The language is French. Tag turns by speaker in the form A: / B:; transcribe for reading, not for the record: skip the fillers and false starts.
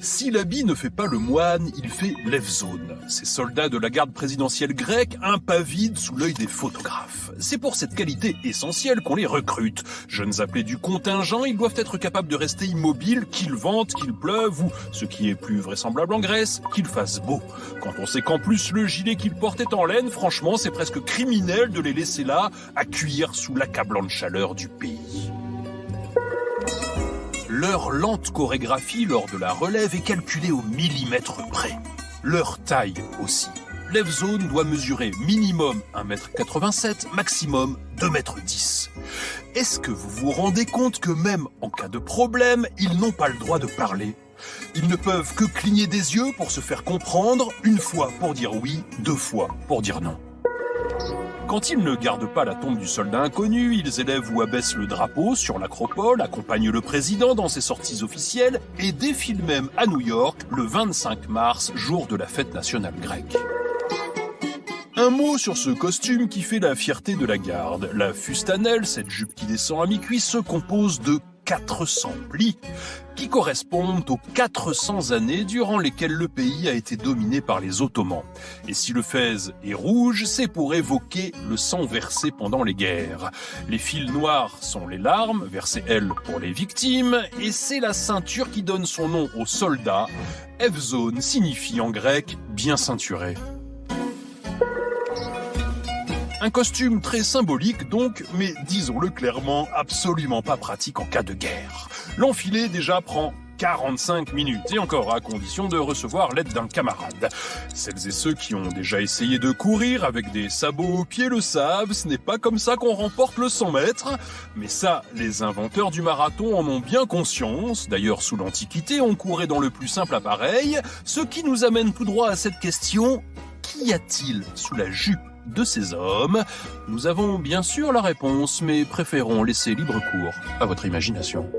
A: Si l'habit ne fait pas le moine, il fait l'Evzone. Ces soldats de la garde présidentielle grecque impavides sous l'œil des photographes. C'est pour cette qualité essentielle qu'on les recrute. Jeunes appelés du contingent, ils doivent être capables de rester immobiles, qu'il vente, qu'il pleuve, ou, ce qui est plus vraisemblable en Grèce, qu'il fasse beau. Quand on sait qu'en plus le gilet qu'ils portent est en laine, franchement c'est presque criminel de les laisser là, à cuire sous l'accablante chaleur du pays. Leur lente chorégraphie lors de la relève est calculée au millimètre près. Leur taille aussi. L'Evzone doit mesurer minimum 1,87 m, maximum 2,10 m. Est-ce que vous vous rendez compte que même en cas de problème, ils n'ont pas le droit de parler ? Ils ne peuvent que cligner des yeux pour se faire comprendre, une fois pour dire oui, deux fois pour dire non. Quand ils ne gardent pas la tombe du soldat inconnu, ils élèvent ou abaissent le drapeau sur l'acropole, accompagnent le président dans ses sorties officielles et défilent même à New York le 25 mars, jour de la fête nationale grecque. Un mot sur ce costume qui fait la fierté de la garde. La fustanelle, cette jupe qui descend à mi-cuisse, se compose de 400 plis qui correspondent aux 400 années durant lesquelles le pays a été dominé par les Ottomans. Et si le fez est rouge, c'est pour évoquer le sang versé pendant les guerres. Les fils noirs sont les larmes, versées elles pour les victimes, et c'est la ceinture qui donne son nom aux soldats. Evzone signifie en grec « bien ceinturé ». Un costume très symbolique donc, mais disons-le clairement, absolument pas pratique en cas de guerre. L'enfiler déjà prend 45 minutes, et encore à condition de recevoir l'aide d'un camarade. Celles et ceux qui ont déjà essayé de courir avec des sabots aux pieds le savent, ce n'est pas comme ça qu'on remporte le 100 mètres. Mais ça, les inventeurs du marathon en ont bien conscience. D'ailleurs, sous l'Antiquité, on courait dans le plus simple appareil, ce qui nous amène tout droit à cette question: qu'y a-t-il sous la jupe de ces hommes? Nous avons bien sûr la réponse, mais préférons laisser libre cours à votre imagination.